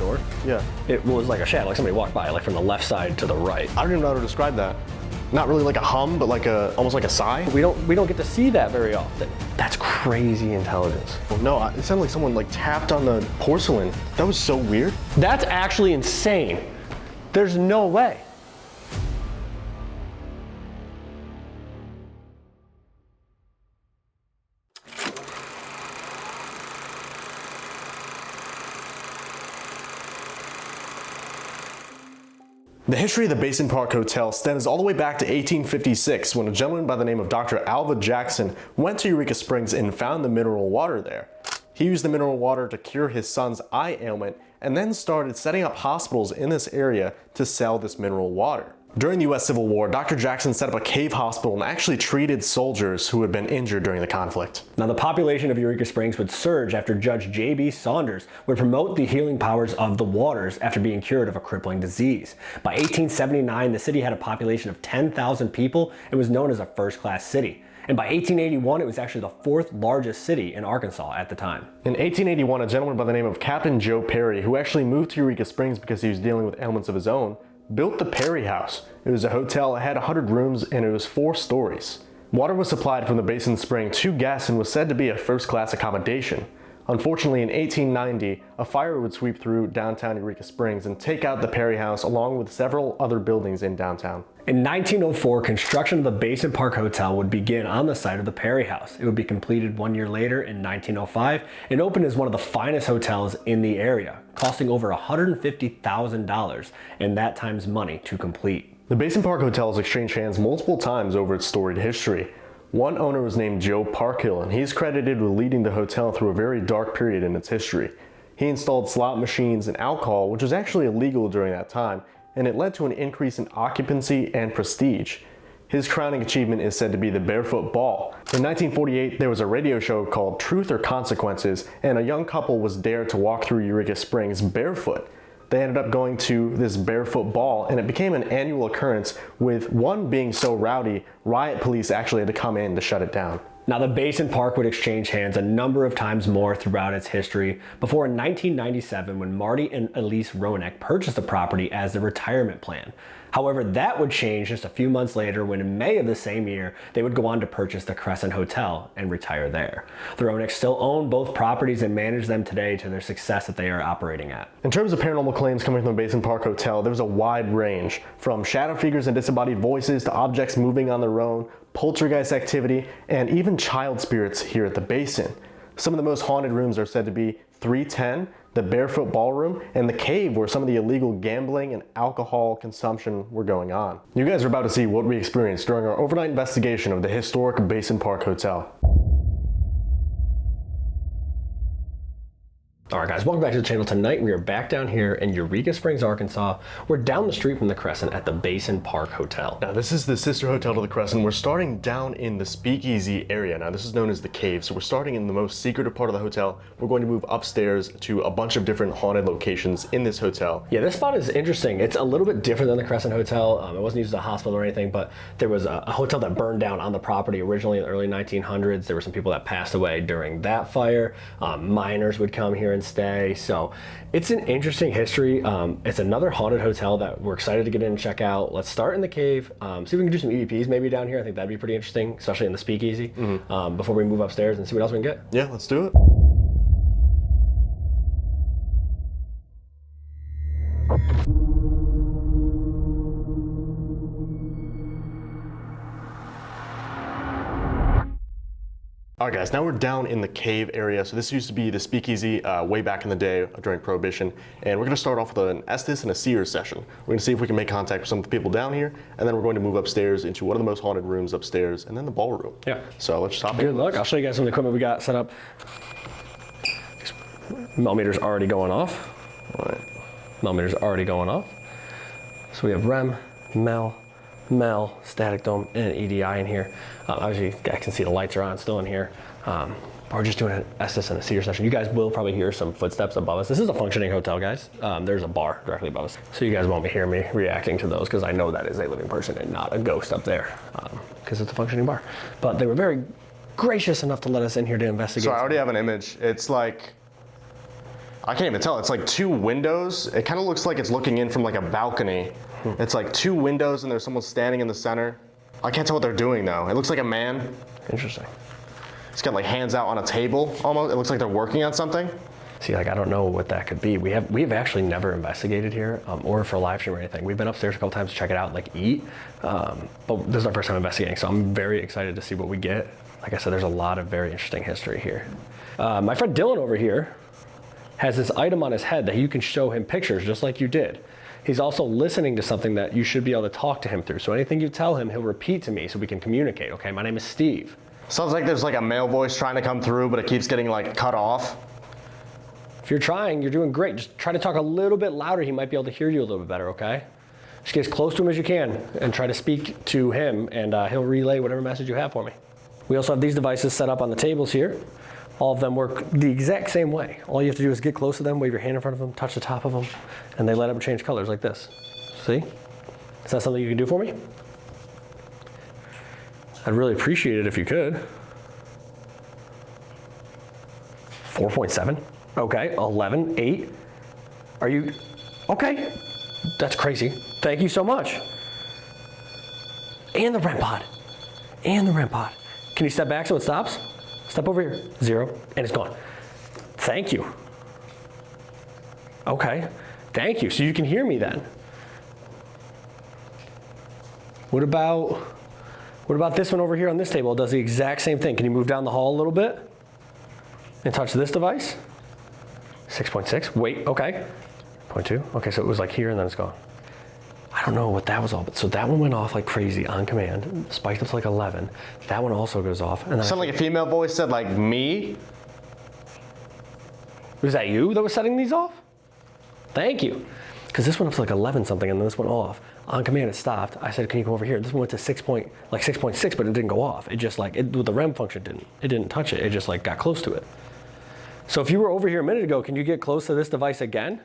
door. Yeah. It was like a shadow, like somebody walked by, like from the left side to the right. I don't even know how to describe that. Not really like a hum, but like almost like a sigh. We don't get to see that very often. That's crazy intelligence. Well, no, it sounded like someone like tapped on the porcelain. That was so weird. That's actually insane. There's no way. The history of the Basin Park Hotel stems all the way back to 1856 when a gentleman by the name of Dr. Alva Jackson went to Eureka Springs and found the mineral water there. He used the mineral water to cure his son's eye ailment and then started setting up hospitals in this area to sell this mineral water. During the US Civil War, Dr. Jackson set up a cave hospital and actually treated soldiers who had been injured during the conflict. Now, the population of Eureka Springs would surge after Judge J.B. Saunders would promote the healing powers of the waters after being cured of a crippling disease. By 1879, the city had a population of 10,000 people and was known as a first-class city. And by 1881, it was actually the fourth largest city in Arkansas at the time. In 1881, a gentleman by the name of Captain Joe Perry, who actually moved to Eureka Springs because he was dealing with ailments of his own, built the Perry House. It was a hotel, it had 100 rooms, and it was 4 stories. Water was supplied from the Basin Spring to guests and was said to be a first-class accommodation. Unfortunately, in 1890, a fire would sweep through downtown Eureka Springs and take out the Perry House along with several other buildings in downtown. In 1904, construction of the Basin Park Hotel would begin on the site of the Perry House. It would be completed 1 year later in 1905 and opened as one of the finest hotels in the area, costing over $150,000 in that time's money to complete. The Basin Park Hotel has exchanged hands multiple times over its storied history. One owner was named Joe Parkhill, and he's credited with leading the hotel through a very dark period in its history. He installed slot machines and alcohol, which was actually illegal during that time, and it led to an increase in occupancy and prestige. His crowning achievement is said to be the Barefoot Ball. In 1948, there was a radio show called Truth or Consequences, and a young couple was dared to walk through Eureka Springs barefoot. They ended up going to this Barefoot Ball, and it became an annual occurrence, with one being so rowdy, riot police actually had to come in to shut it down. Now, the Basin Park would exchange hands a number of times more throughout its history before in 1997 when Marty and Elise Roenick purchased the property as a retirement plan. However, that would change just a few months later when in May of the same year, they would go on to purchase the Crescent Hotel and retire there. The Roenicks still own both properties and manage them today to their success that they are operating at. In terms of paranormal claims coming from the Basin Park Hotel, there's a wide range, from shadow figures and disembodied voices to objects moving on their own, poltergeist activity, and even child spirits here at the Basin. Some of the most haunted rooms are said to be 310, the Barefoot Ballroom, and the cave where some of the illegal gambling and alcohol consumption were going on. You guys are about to see what we experienced during our overnight investigation of the historic Basin Park Hotel. Alright guys, welcome back to the channel. Tonight we are back down here in Eureka Springs, Arkansas. We're down the street from the Crescent at the Basin Park Hotel. Now this is the sister hotel to the Crescent. We're starting down in the speakeasy area. Now this is known as the cave. So we're starting in the most secretive part of the hotel. We're going to move upstairs to a bunch of different haunted locations in this hotel. Yeah, this spot is interesting. It's a little bit different than the Crescent Hotel. It wasn't used as a hospital or anything, but there was a hotel that burned down on the property originally in the early 1900s. There were some people that passed away during that fire. Miners would come here and stay. So it's an interesting history. It's another haunted hotel that we're excited to get in and check out. Let's start in the cave, see if we can do some EVPs maybe down here. I think that'd be pretty interesting, especially in the speakeasy, before we move upstairs and see what else we can get. Yeah, let's do it. Alright guys, now we're down in the cave area. So this used to be the speakeasy way back in the day during Prohibition. And we're going to start off with an Estes and a Sears session. We're going to see if we can make contact with some of the people down here. And then we're going to move upstairs into one of the most haunted rooms upstairs and then the ballroom. Yeah. So let's just hop in. Good luck. I'll show you guys some of the equipment we got set up. Millimeters already going off. All right. Millimeters already going off. So we have REM, MEL, static dome, and an EDI in here. Obviously, I can see the lights are on still in here. We're just doing an Estes and a Sears session. You guys will probably hear some footsteps above us. This is a functioning hotel, guys. There's a bar directly above us. So you guys won't hear me reacting to those because I know that is a living person and not a ghost up there because it's a functioning bar. But they were very gracious enough to let us in here to investigate. So I already have an image. It's like I can't even tell. It's like 2 windows. It kind of looks like it's looking in from like a balcony. It's like 2 windows and there's someone standing in the center. I can't tell what they're doing though. It looks like a man. Interesting. He's got like hands out on a table almost. It looks like they're working on something. See, like, I don't know what that could be. We have actually never investigated here, or for a live stream or anything. We've been upstairs a couple times to check it out, like eat, but this is our first time investigating, so I'm very excited to see what we get. Like I said, there's a lot of very interesting history here. My friend Dylan over here has this item on his head that you can show him pictures just like you did. He's also listening to something that you should be able to talk to him through. So anything you tell him, he'll repeat to me so we can communicate. Okay, my name is Steve. Sounds like there's like a male voice trying to come through, but it keeps getting like cut off. If you're trying, you're doing great. Just try to talk a little bit louder. He might be able to hear you a little bit better, okay? Just get as close to him as you can and try to speak to him, and he'll relay whatever message you have for me. We also have these devices set up on the tables here. All of them work the exact same way. All you have to do is get close to them, wave your hand in front of them, touch the top of them, and they let them change colors like this. See? Is that something you can do for me? I'd really appreciate it if you could. 4.7. Okay, 11, 8. Are you, okay. That's crazy. Thank you so much. And the REM pod. And the REM pod. Can you step back so it stops? Step over here. 0, and it's gone. Thank you. Okay, thank you. So you can hear me then. What about this one over here on this table? It does the exact same thing. Can you move down the hall a little bit and touch this device? 6.6, wait, okay. 0.2, okay, so it was like here and then it's gone. I don't know what that was all, but so that one went off like crazy on command, spiked up to like 11. That one also goes off. And then Sound like a female voice said like me? Was that you that was setting these off? Thank you. Because this went up to like 11 something and then this went off. On command it stopped. I said, can you come over here? This one went to 6.6, but it didn't go off. It just like, with the REM function it didn't touch it. It just like got close to it. So if you were over here a minute ago, can you get close to this device again?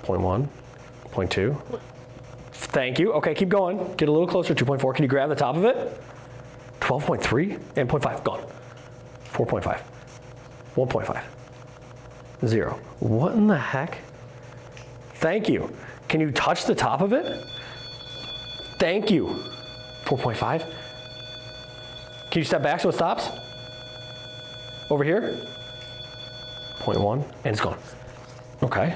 0.1, 0.2. Thank you. Okay, keep going. Get a little closer, 2.4. Can you grab the top of it? 12.3 and 0.5, gone. 4.5, 1.5, 0. What in the heck? Thank you. Can you touch the top of it? Thank you. 4.5. Can you step back so it stops? Over here? 0.1, and it's gone. Okay.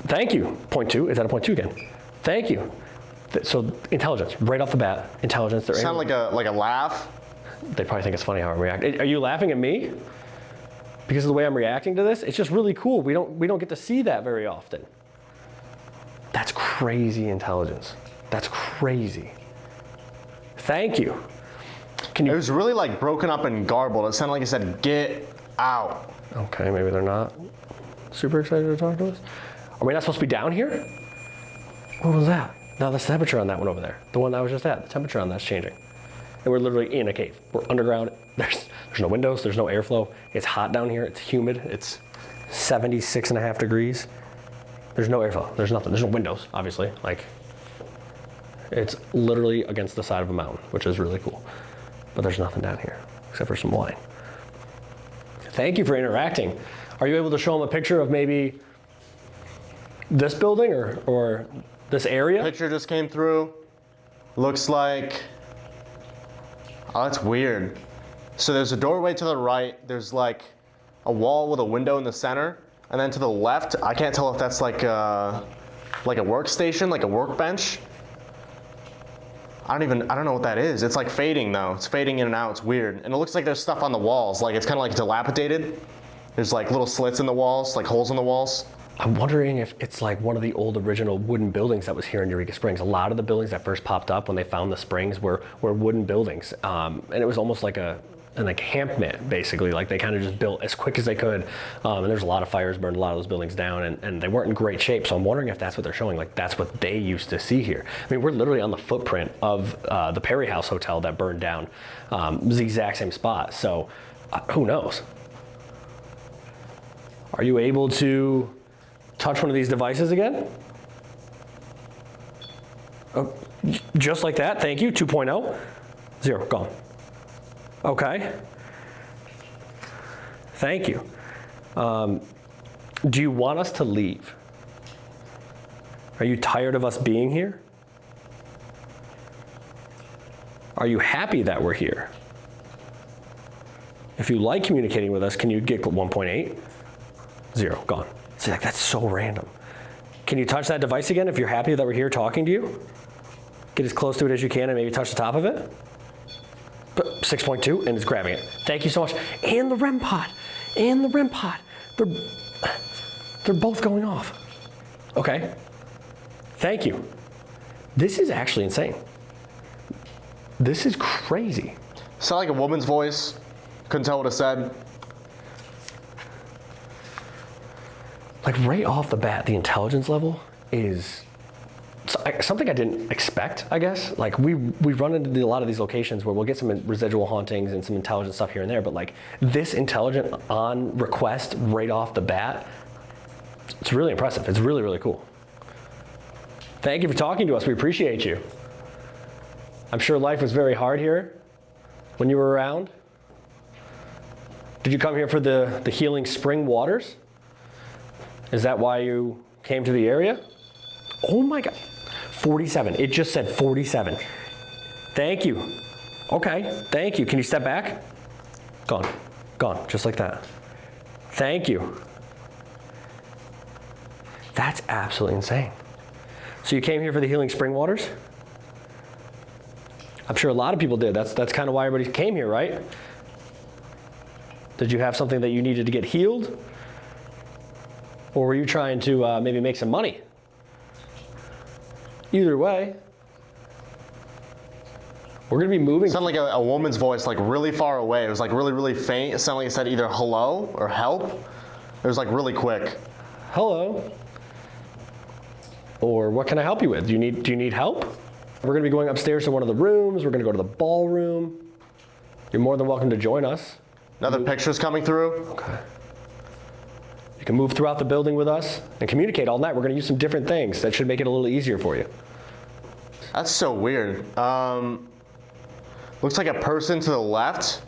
Thank you. 0.2. Is that a 0.2 again? Thank you. So intelligence, right off the bat, intelligence. Sound like a laugh. They probably think it's funny how I'm reacting. Are you laughing at me? Because of the way I'm reacting to this? It's just really cool. We don't get to see that very often. That's crazy intelligence. That's crazy. Thank you. Can you? It was really like broken up and garbled. It sounded like it said, get out. Okay, maybe they're not super excited to talk to us. Are we not supposed to be down here? What was that? No, that's the temperature on that one over there. The one I was just at, the temperature on that's changing. And we're literally in a cave. We're underground. There's no windows, there's no airflow. It's hot down here, it's humid. It's 76.5 degrees. There's no airflow, there's nothing. There's no windows, obviously. Like, it's literally against the side of a mountain, which is really cool. But there's nothing down here, except for some wine. Thank you for interacting. Are you able to show them a picture of maybe this building or this area? Picture just came through. Looks like, oh, that's weird. So there's a doorway to the right. There's like a wall with a window in the center. And then to the left, I can't tell if that's like a workstation, like a workbench. I don't know what that is. It's like fading though. It's fading in and out. It's weird. And it looks like there's stuff on the walls. Like it's kind of like dilapidated. There's like little slits in the walls, like holes in the walls. I'm wondering if it's like one of the old original wooden buildings that was here in Eureka Springs. A lot of the buildings that first popped up when they found the springs were wooden buildings. And it was almost like an encampment, basically. Like they kind of just built as quick as they could. And there's a lot of fires burned a lot of those buildings down, and they weren't in great shape. So I'm wondering if that's what they're showing. Like that's what they used to see here. I mean, we're literally on the footprint of the Perry House Hotel that burned down. It was the exact same spot. So who knows? Are you able to touch one of these devices again? Oh, just like that, thank you, 2.0. 0, gone. Okay. Thank you. Do you want us to leave? Are you tired of us being here? Are you happy that we're here? If you like communicating with us, can you get 1.8? 0, gone. See, like, that's so random. Can you touch that device again if you're happy that we're here talking to you? Get as close to it as you can and maybe touch the top of it. 6.2, and it's grabbing it. Thank you so much. And the REM pod. And the REM pod. They're both going off. Okay. Thank you. This is actually insane. This is crazy. Sound like a woman's voice. Couldn't tell what it said. Like right off the bat, the intelligence level is something I didn't expect, I guess. Like we run into a lot of these locations where we'll get some residual hauntings and some intelligent stuff here and there, but like this intelligent on request right off the bat, it's really impressive. It's really, really cool. Thank you for talking to us. We appreciate you. I'm sure life was very hard here when you were around. Did you come here for the healing spring waters? Is that why you came to the area? Oh my God, 47. It just said 47. Thank you. Okay, thank you. Can you step back? Gone, gone, just like that. Thank you. That's absolutely insane. So you came here for the healing spring waters? I'm sure a lot of people did. That's kind of why everybody came here, right? Did you have something that you needed to get healed? Or were you trying to maybe make some money? Either way, we're gonna be moving. It sounded like a woman's voice, like really far away. It was like really, really faint. It sounded like it said either hello or help. It was like really quick. Hello. Or what can I help you with? Do you need help? We're gonna be going upstairs to one of the rooms. We're gonna go to the ballroom. You're more than welcome to join us. Another picture's coming through. Okay. You can move throughout the building with us and communicate all night. We're gonna use some different things that should make it a little easier for you. That's so weird. Looks like a person to the left,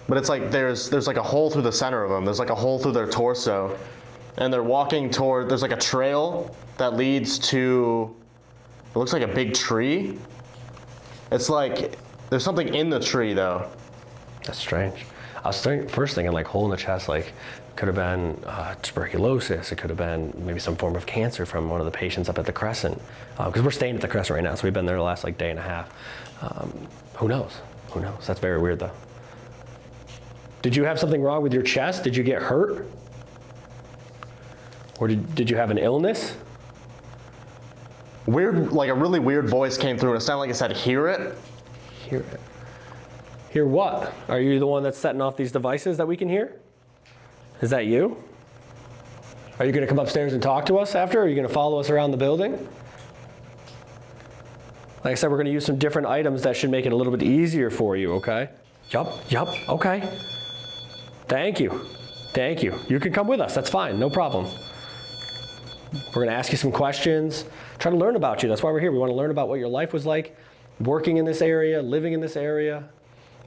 but it's like there's like a hole through the center of them. There's like a hole through their torso. And they're walking toward, there's like a trail that leads to, it looks like a big tree. It's like, there's something in the tree though. That's strange. I was first thinking like hole in the chest, like could have been tuberculosis. It could have been maybe some form of cancer from one of the patients up at the Crescent. Because we're staying at the Crescent right now, so we've been there the last like day and a half. Who knows? Who knows? That's very weird though. Did you have something wrong with your chest? Did you get hurt? Or did you have an illness? Weird, like a really weird voice came through and it sounded like it said, hear it. Hear it. Hear what? Are you the one that's setting off these devices that we can hear? Is that you? Are you gonna come upstairs and talk to us after? Or are you gonna follow us around the building? Like I said, we're gonna use some different items that should make it a little bit easier for you, okay? Yup, okay. Thank you. Thank you. You can come with us, that's fine, no problem. We're gonna ask you some questions, try to learn about you. That's why we're here. We wanna learn about what your life was like, working in this area, living in this area.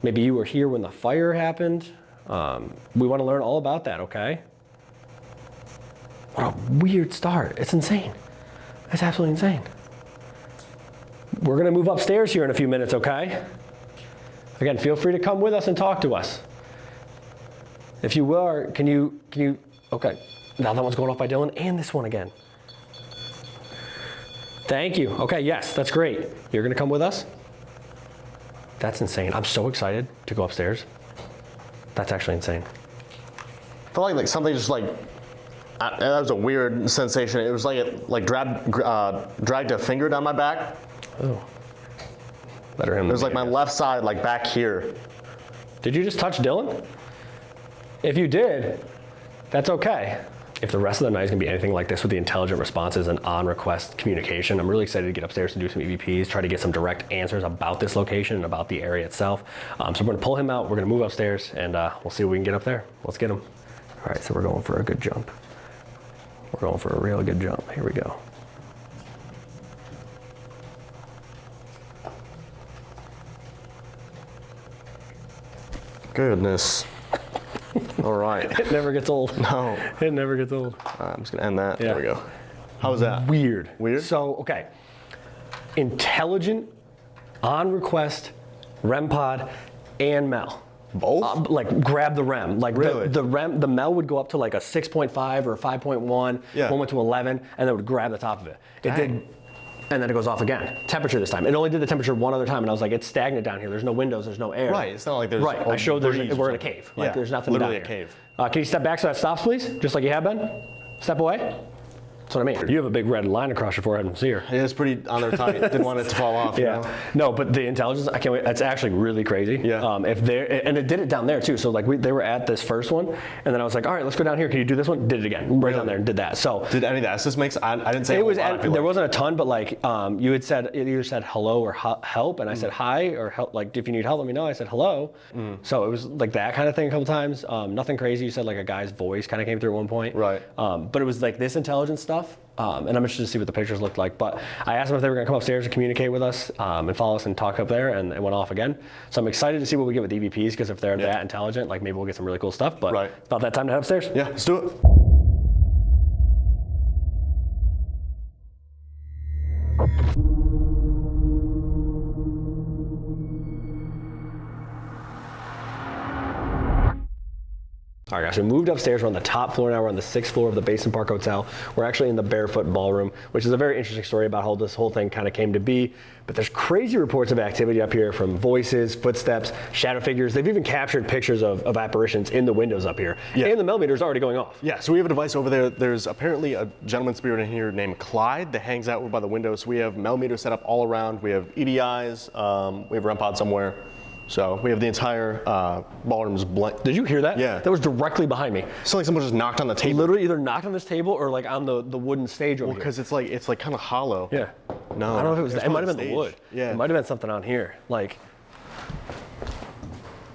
Maybe you were here when the fire happened. We wanna learn all about that, okay? What a weird start. It's insane. It's absolutely insane. We're gonna move upstairs here in a few minutes, okay? Again, feel free to come with us and talk to us. If you will, can you, okay. Now that one's going off by Dylan, and this one again. Thank you. Okay, yes, that's great. You're gonna come with us? That's insane. I'm so excited to go upstairs. That's actually insane. I felt like something just like, that was a weird sensation. It was like it dragged a finger down my back. Oh. Better him. It was like my left side, like back here. Did you just touch Dylan? If you did, that's okay. If the rest of the night is gonna be anything like this with the intelligent responses and on-request communication, I'm really excited to get upstairs and do some EVPs, try to get some direct answers about this location and about the area itself. So we're gonna pull him out, we're gonna move upstairs, and we'll see what we can get up there. Let's get him. All right, so we're going for a good jump. We're going for a real good jump. Here we go. Goodness. All right. It never gets old. No. It never gets old. I'm just gonna end that. Yeah. There we go. How was that? Weird. Weird? So, okay. Intelligent, on request, REM pod, and Mel. Both? Like grab the REM. Like Really? the REM, the Mel would go up to like a 6.5 or a 5.1. Yeah. One went to 11, and then would grab the top of it. It Dang. did, and then it goes off again. Temperature this time. It only did the temperature one other time, and I was like, it's stagnant down here. There's no windows. There's no air. Right. It's not like there's Right. I showed we're in a something. cave. Like Yeah, there's nothing literally down a here. cave. Can you step back so that stops, please? Just like you have been. Step away. That's what I mean. You have a big red line across your forehead. I don't see her. Yeah, it's pretty on there tight. Didn't want it to fall off. Yeah. You know? No, but the intelligence, I can't wait. That's actually really crazy. Yeah. If they're, and it did it down there too. So like they were at this first one, and then I was like, all right, let's go down here. Can you do this one? Did it again. Right down there and did that. So Did any of the S's make sense? I didn't say it was. a lot, There wasn't a ton, but like you had said, it either said hello or help, and I said hi or help. Like if you need help, let me know. I said hello. So it was like that kind of thing a couple times. Nothing crazy. You said like a guy's voice kind of came through at one point. Right. But it was like this intelligence stuff. And I'm interested to see what the pictures looked like. But I asked them if they were going to come upstairs and communicate with us and follow us and talk up there, and it went off again. So I'm excited to see what we get with EVPs, because if they're that intelligent, like maybe we'll get some really cool stuff. But it's about that time to head upstairs. Yeah, let's do it. All right, guys, we moved upstairs. We're on the top floor now. We're on the 6th floor of the Basin Park Hotel. We're actually in the Barefoot ballroom, which is a very interesting story about how this whole thing kind of came to be. But there's crazy reports of activity up here, from voices, footsteps, shadow figures. They've even captured pictures of apparitions in the windows up here. Yeah. And the millimeter's already going off. Yeah, so we have a device over there. There's apparently a gentleman spirit in here named Clyde that hangs out over by the window. So we have millimeters set up all around. We have EDIs. We have REM pod somewhere. So we have the entire ballroom's blank. Did you hear that? Yeah. That was directly behind me. So like someone just knocked on the table. Literally either knocked on this table or like on the wooden stage over here. Because it's like kind of hollow. Yeah. No. I don't know if it was that. It might have been stage. the wood. Yeah. It might have been something on here. Like.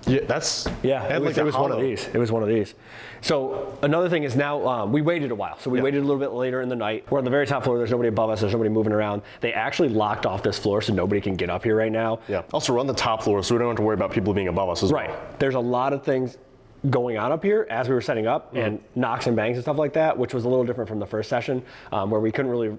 Yeah, that's. Yeah, it was one of these. It was one of these. So another thing is now we waited a while. So we waited a little bit later in the night. We're on the very top floor. There's nobody above us. There's nobody moving around. They actually locked off this floor so nobody can get up here right now. Yeah. Also, we're on the top floor, so we don't have to worry about people being above us as well. Right. There's a lot of things going on up here as we were setting up, and knocks and bangs and stuff like that, which was a little different from the first session, where we couldn't really,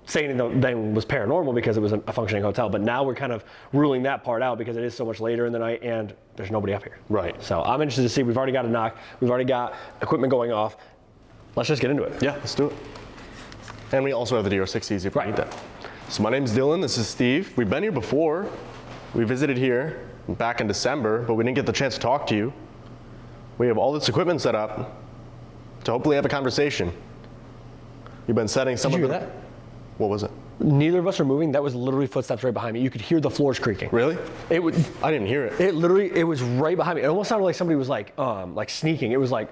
say anything was paranormal because it was a functioning hotel. But now we're kind of ruling that part out because it is so much later in the night and there's nobody up here. Right. So I'm interested to see. We've already got a knock. We've already got equipment going off. Let's just get into it. Yeah, let's do it. And we also have the DR60s if we need that. So my name's Dylan. This is Steve. We've been here before. We visited here back in December, but we didn't get the chance to talk to you. We have all this equipment set up to hopefully have a conversation. You've been setting some Did you of hear the. that? What was it? Neither of us are moving. That was literally footsteps right behind me. You could hear the floors creaking. Really? It would. I didn't hear it. It was right behind me. It almost sounded like somebody was like sneaking. It was like.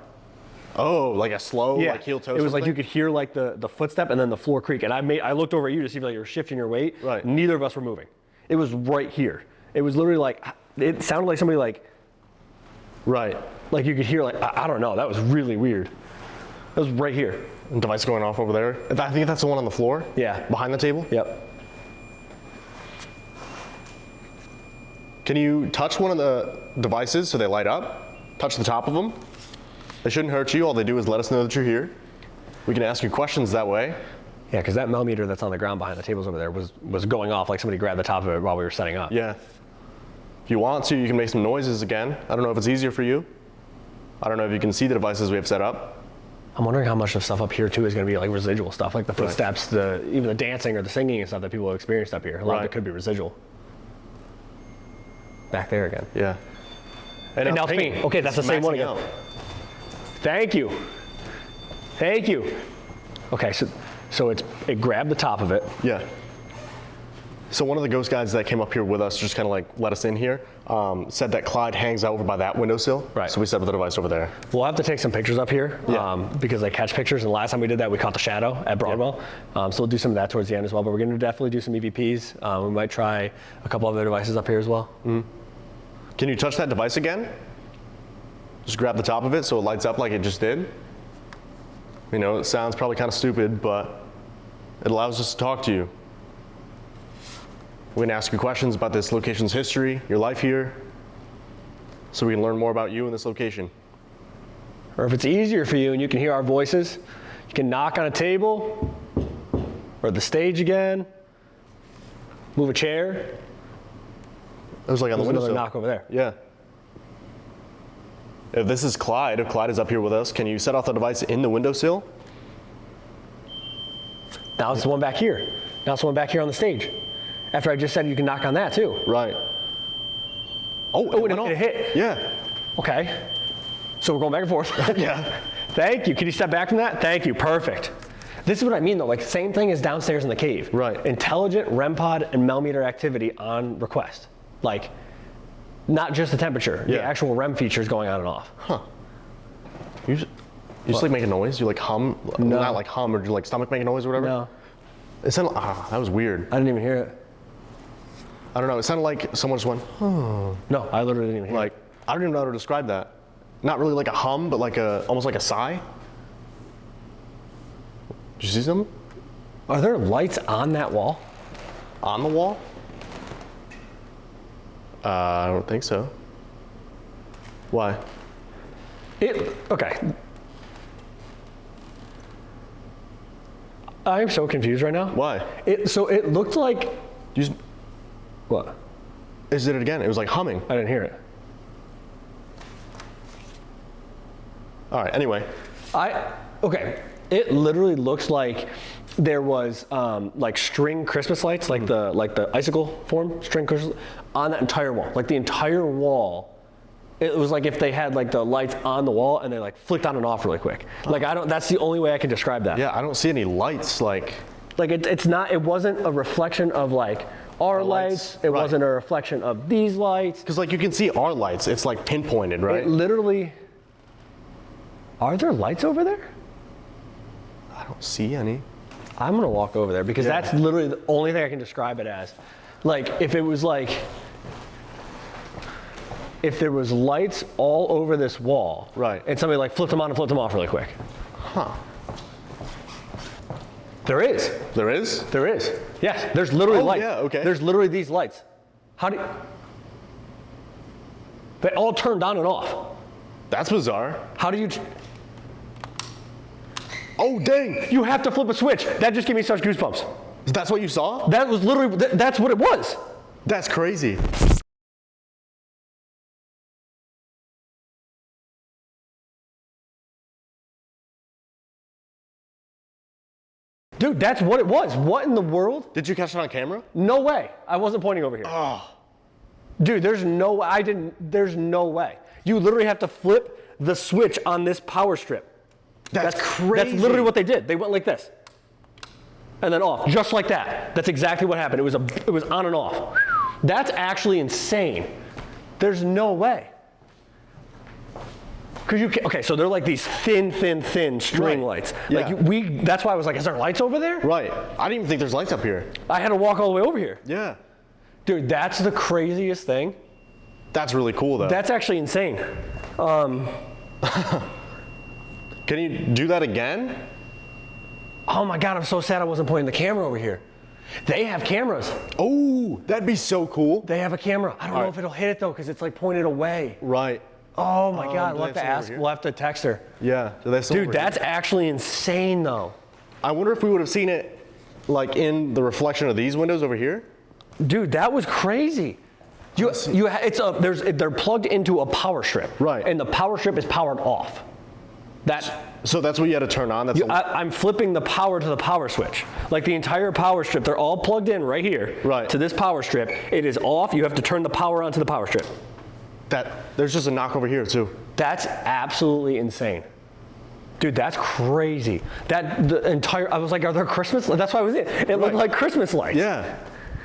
Oh, like a slow, like heel toe. It was like you could hear like the footstep and then the floor creak. And I looked over at you to see if like you were shifting your weight. Right. Neither of us were moving. It was right here. It was literally like, it sounded like somebody like. Right. Like you could hear like, I don't know. That was really weird. That was right here. And device going off over there. I think that's the one on the floor. Yeah. Behind the table. Yep. Can you touch one of the devices so they light up? Touch the top of them. They shouldn't hurt you. All they do is let us know that you're here. We can ask you questions that way. Yeah, because that millimeter that's on the ground behind the tables over there was going off like somebody grabbed the top of it while we were setting up. Yeah. If you want to, you can make some noises again. I don't know if it's easier for you. I don't know if you can see the devices we have set up. I'm wondering how much of stuff up here too is going to be like residual stuff, like the footsteps, even the dancing or the singing and stuff that people have experienced up here. A lot of it could be residual. Back there again. Yeah. And now it's pinging. Okay, that's the same one again. Thank you. Thank you. Okay, so it grabbed the top of it. Yeah. So one of the ghost guides that came up here with us, just kind of like let us in here, said that Clyde hangs out over by that windowsill. Right. So we set up the device over there. We'll have to take some pictures up here because they catch pictures. And the last time we did that, we caught the shadow at Broadwell. So we'll do some of that towards the end as well. But we're going to definitely do some EVPs. We might try a couple other devices up here as well. Mm-hmm. Can you touch that device again? Just grab the top of it so it lights up like it just did. You know, it sounds probably kind of stupid, but it allows us to talk to you. We're going to ask you questions about this location's history, your life here, so we can learn more about you and this location. or if it's easier for you and you can hear our voices, you can knock on a table or the stage again, move a chair. It was like on the There's windowsill. another knock over there. Yeah. If this is Clyde, if Clyde is up here with us, can you set off the device in the windowsill? Now it's the one back here. Now it's the one back here on the stage. After I just said you can knock on that too. Right. Oh, Oh, went off. it hit. Yeah. Okay. So we're going back and forth. Yeah. Thank you. Can you step back from that? Thank you. Perfect. This is what I mean though. Like same thing as downstairs in the cave. Right. Intelligent REM pod and millimeter activity on request. Like not just the temperature, the actual REM features going on and off. Huh. You just like make a noise? You like hum? No. Not like hum, or do you like stomach make a noise or whatever? No. It sounded, that was weird. I didn't even hear it. I don't know, it sounded like someone just went, No, I literally didn't even hear like, I don't even know how to describe that. Not really like a hum, but like almost like a sigh. Did you see something? it. Are there lights on that wall? On the wall? I don't think so. Why? Okay. I'm so confused right now. Why? So it looked like, You just, what? is it again? It was like humming. I didn't hear it. All right, anyway. Okay. It literally looks like there was like string Christmas lights, like the icicle form string Christmas on that entire wall. Like the entire wall. It was like if they had like the lights on the wall and they like flicked on and off really quick. Like that's the only way I can describe that. Yeah, I don't see any lights like. Like it wasn't a reflection of like our lights. It right. wasn't a reflection of these lights. Because like you can see our lights, it's like pinpointed, right? It literally, are there lights over there? I don't see any. I'm gonna walk over there because that's literally the only thing I can describe it as. Like if it was like, if there was lights all over this wall, right, and somebody like flipped them on and flipped them off really quick. Huh. There is. There is? There is. Yes, there's literally lights. Yeah, okay. There's literally these lights. How do you, they all turned on and off. That's bizarre. How do you, Oh, dang. you have to flip a switch. That just gave me such goosebumps. That's what you saw? That was literally, that's what it was. That's crazy. Dude, that's what it was. What in the world? Did you catch it on camera? No way. I wasn't pointing over here. Oh. Dude, there's no way. You literally have to flip the switch on this power strip. That's crazy. That's literally what they did. They went like this. And then off, just like that. That's exactly what happened. It was on and off. That's actually insane. There's no way. Cause okay, so they're like these thin string lights. Yeah. Like that's why I was like, is there lights over there? Right. I didn't even think there's lights up here. I had to walk all the way over here. Yeah. Dude, that's the craziest thing. That's really cool though. That's actually insane. Can you do that again? Oh my God, I'm so sad I wasn't pointing the camera over here. They have cameras. Oh, that'd be so cool. They have a camera. I don't know if it'll hit it though, because it's like pointed away. Right. Oh my God, do we'll they have to have some ask. over here? We'll have to text her. Yeah. So that's Dude, that's actually insane though. I wonder if we would have seen it like in the reflection of these windows over here. Dude, that was crazy. They're plugged into a power strip. Right. And the power strip is powered off. So that's what you had to turn on? I'm flipping the power to the power switch. Like the entire power strip, they're all plugged in right here. Right. To this power strip. It is off. You have to turn the power on to the power strip. There's just a knock over here too. That's absolutely insane. Dude, that's crazy. I was like, are there Christmas lights? That's why I was in. It looked like Christmas lights. Yeah.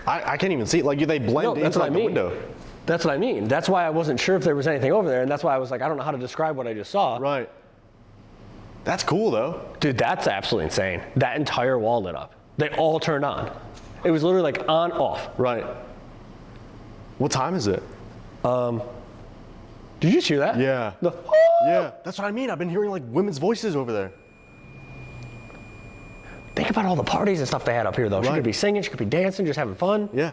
I can't even see it. Like they blend into the window. That's what I mean. That's why I wasn't sure if there was anything over there, and that's why I was like, I don't know how to describe what I just saw. Right. That's cool though. Dude, that's absolutely insane. That entire wall lit up. They all turned on. It was literally like on, off. Right. What time is it? Did you just hear that? Yeah. Yeah. That's what I mean. I've been hearing like women's voices over there. Think about all the parties and stuff they had up here though. She could be singing, she could be dancing, just having fun. Yeah.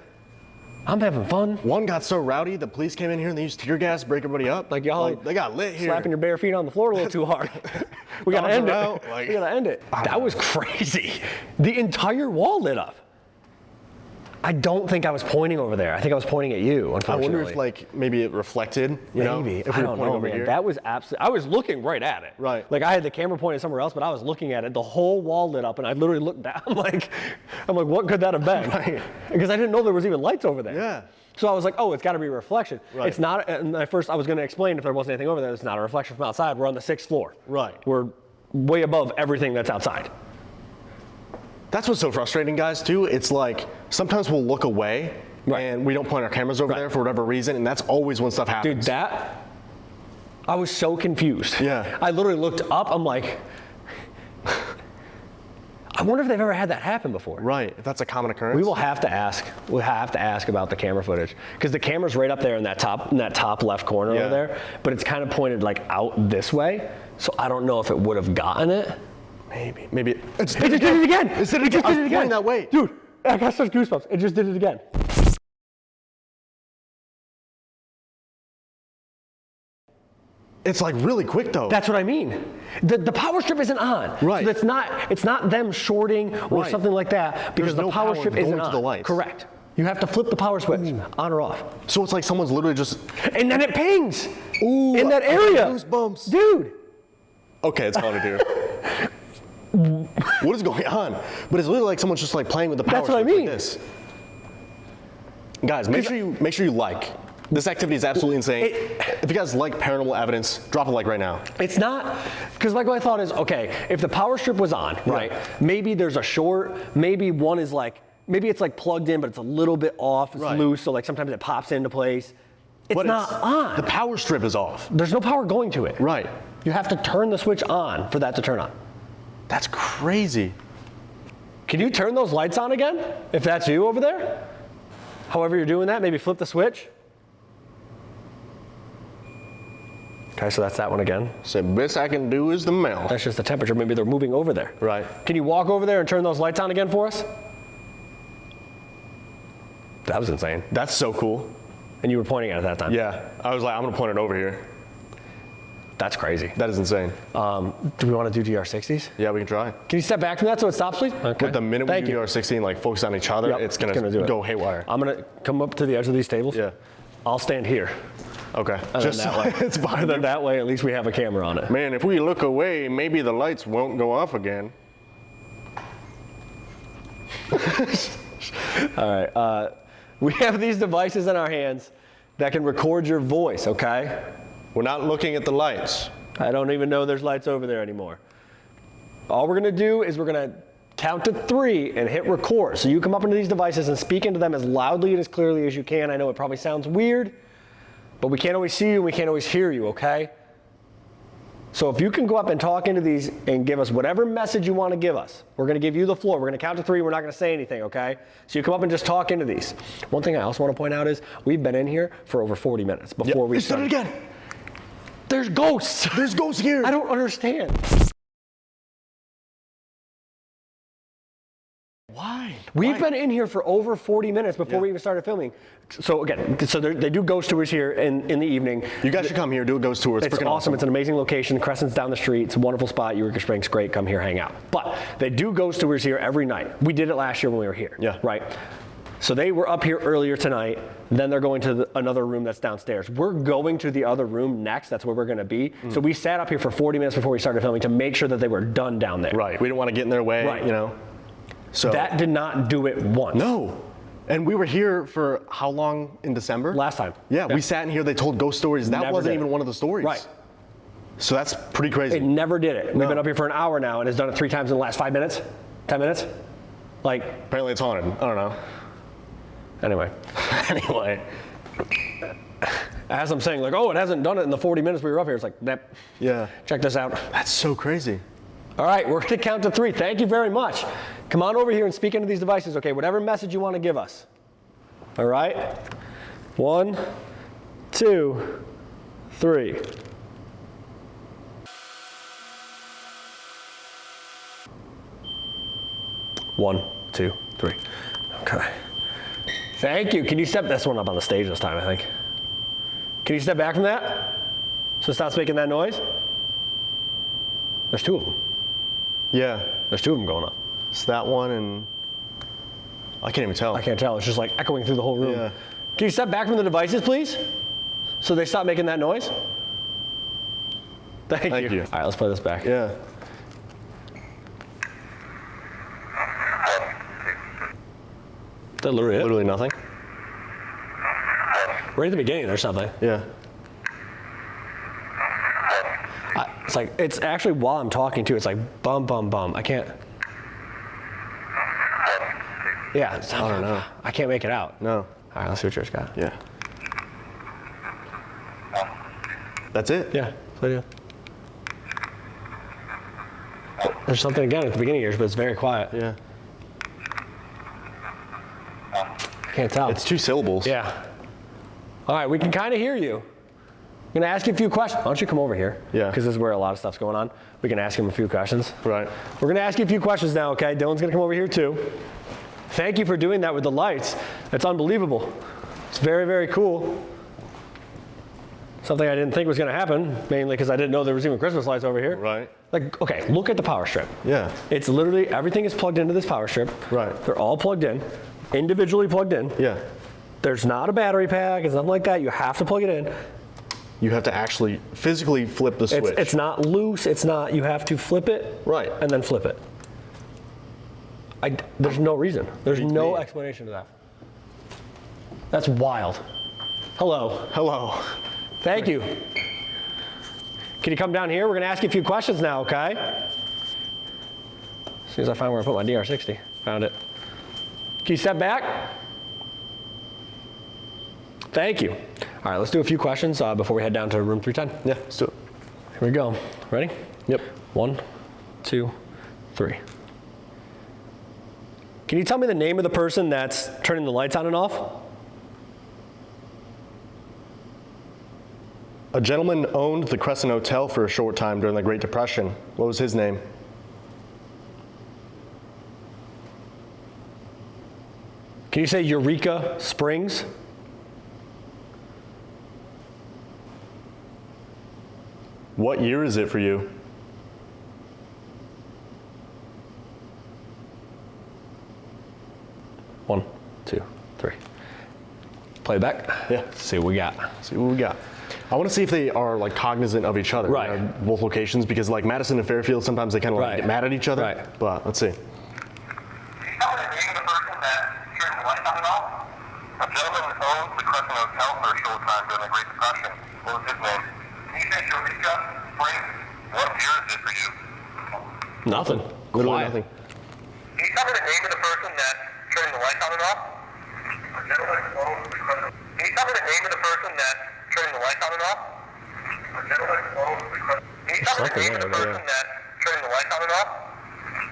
I'm having fun. One got so rowdy, the police came in here and they used tear gas, break everybody up. Like y'all, they got lit here. Slapping your bare feet on the floor a little too hard. We gotta end it. We gotta end it. That was crazy. The entire wall lit up. I don't think I was pointing over there. I think I was pointing at you, unfortunately. I wonder if like maybe it reflected, you know? Maybe. If I we were don't pointing know, over man. here. That was absolutely, I was looking right at it. Right. Like I had the camera pointed somewhere else, but I was looking at it. The whole wall lit up and I literally looked down. I'm like, what could that have been? Right. Because I didn't know there was even lights over there. Yeah. So I was like, oh, it's gotta be a reflection. Right. It's not, and at first I was gonna explain if there wasn't anything over there, it's not a reflection from outside. We're on the 6th floor. Right. We're way above everything that's outside. That's what's so frustrating, guys, too. It's like sometimes we'll look away Right. and we don't point our cameras over Right. there for whatever reason, and that's always when stuff happens. Dude, I was so confused. Yeah. I literally looked up, I'm like, I wonder if they've ever had that happen before. Right, if that's a common occurrence. We will have to ask. We'll have to ask about the camera footage because the camera's right up there in that top left corner Yeah. over there, but it's kind of pointed like out this way. So I don't know if it would have gotten it. Maybe. It just did it again. It did it again. I was pointing that way. Dude, I got such goosebumps. It just did it again. It's like really quick though. That's what I mean. The power strip isn't on. Right. So it's not them shorting or Right. something like that because There's the no power power strip going isn't to on. the lights. Correct. You have to flip the power switch on or off. So it's like someone's literally just. And then it pings Ooh, in that I got area. goosebumps. Dude. Okay, it's haunted here. What is going on? But it's literally like someone's just like playing with the power. That's what I switch mean. Like this. Guys, make sure you like. This activity is absolutely insane. If you guys like paranormal evidence, drop a like right now. It's not, because like my thought is, okay, if the power strip was on, right, maybe there's a short, maybe one is like, maybe it's like plugged in, but it's a little bit off, it's Right. loose, so like sometimes it pops into place. It's not on. The power strip is off. There's no power going to it. Right. You have to turn the switch on for that to turn on. That's crazy. Can you turn those lights on again? If that's you over there? However you're doing that, maybe flip the switch. Okay, so that's that one again. So best I can do is the mail. That's just the temperature. Maybe they're moving over there. Right. Can you walk over there and turn those lights on again for us? That was insane. That's so cool. And you were pointing at it at that time. Yeah, I was like, I'm gonna point it over here. That's crazy. That is insane. Do we want to do DR60s? Yeah, we can try. Can you step back from that so it stops, please? Okay. But the minute we do DR16, like focus on each other, Yep, it's gonna do go it. haywire. I'm gonna come up to the edge of these tables. Yeah. I'll stand here. Okay. And Just then that way. it's behind And then you. that way, at least we have a camera on it. Man, if we look away, maybe the lights won't go off again. All right. We have these devices in our hands that can record your voice, okay? We're not looking at the lights. I don't even know there's lights over there anymore. All we're gonna do is we're gonna count to 3 and hit record. So you come up into these devices and speak into them as loudly and as clearly as you can. I know it probably sounds weird, but we can't always see you and we can't always hear you, okay? So if you can go up and talk into these and give us whatever message you want to give us, we're going to give you the floor. We're going to count to 3. We're not going to say anything, okay? So you come up and just talk into these. One thing I also want to point out is we've been in here for over 40 minutes before we started. It again. There's ghosts. There's ghosts here. I don't understand. Why? We've been in here for over 40 minutes before we even started filming. So again, they do ghost tours here in the evening. You guys should come here, do a ghost tour. It's freaking awesome. It's an amazing location. Crescent's down the street. It's a wonderful spot. Eureka Springs, great. Come here, hang out. But they do ghost tours here every night. We did it last year when we were here. Yeah. Right. So they were up here earlier tonight. Then they're going to another room that's downstairs. We're going to the other room next. That's where we're going to be. So we sat up here for 40 minutes before we started filming to make sure that they were done down there. Right. We didn't want to get in their way, Right. you know. So That did not do it once. No. And we were here for how long in December? Last time. Yeah, we sat in here, they told ghost stories. That Never wasn't did. even one of the stories. Right. So that's pretty crazy. It never did it. No. We've been up here for an hour now and it's done it 3 times in the last 5 minutes, 10 minutes. Like, Apparently it's haunted. I don't know. anyway. Anyway. As I'm saying, like, oh, it hasn't done it in the 40 minutes we were up here. It's like, yep. Yeah. Check this out. That's so crazy. All right, we're going to count to 3. Thank you very much. Come on over here and speak into these devices, okay? Whatever message you want to give us. All right? 1, 2, 3. One, two, three. Okay. Thank you. Can you step this one up on the stage this time, I think? Can you step back from that? So it stops making that noise? There's 2 of them. Yeah. There's 2 of them going up. It's that one and I can't even tell. I can't tell. It's just like echoing through the whole room. Yeah. Can you step back from the devices, please? So they stop making that noise? Thank you. All right, let's play this back. Yeah. Is that literally it? Literally nothing. Right at the beginning, there's something. Yeah. It's like, it's actually while I'm talking too, it's like bum, bum, bum. I can't. Yeah. It's, I don't know. I can't make it out. No. All right, let's see what yours got. Yeah. That's it? Yeah. Play it. There's something again at the beginning of yours, but it's very quiet. Yeah. Can't tell. It's 2 syllables. Yeah. All right, we can kind of hear you. I'm going to ask you a few questions. Why don't you come over here? Yeah. Because this is where a lot of stuff's going on. We can ask him a few questions. Right. We're going to ask you a few questions now, okay? Dylan's going to come over here too. Thank you for doing that with the lights. It's unbelievable. It's very, very cool. Something I didn't think was going to happen, mainly because I didn't know there was even Christmas lights over here. Right. Like, okay, look at the power strip. Yeah. It's literally, everything is plugged into this power strip. Right. They're all plugged in, individually plugged in. Yeah. There's not a battery pack, it's nothing like that. You have to plug it in. You have to actually physically flip the switch. It's not loose, it's not, you have to flip it. Right. And then flip it. There's no reason. There's no explanation to that. That's wild. Hello. Hello. Thank you. Can you come down here? We're going to ask you a few questions now, okay? As soon as I find where I put my DR60. Found it. Can you step back? Thank you. All right, let's do a few questions before we head down to room 310. Yeah, let's do it. Here we go. Ready? Yep. 1, 2, 3. Can you tell me the name of the person that's turning the lights on and off? A gentleman owned the Crescent Hotel for a short time during the Great Depression. What was his name? Can you say Eureka Springs? What year is it for you? One, 2, 3. Play it back. Yeah. See what we got. See what we got. I want to see if they are like cognizant of each other. Right. Both locations, because like Madison and Fairfield, sometimes they kind of like get mad at each other. Right. But let's see. Can you tell me the name of the person that turned the lights on and off? A gentleman owned the Crescent Hotel for a short time during the Great Depression. What was his name? Can you say Eureka Springs? What year is it for you? Nothing. Literally Quiet. nothing. Can you tell me the name of the person that turned the lights on and off? A gentleman owned the Crescent. Can you tell me the name of the person that turned the lights on and off? A gentleman owned the Crescent. Can you tell me the name of the person that turned the lights on and off?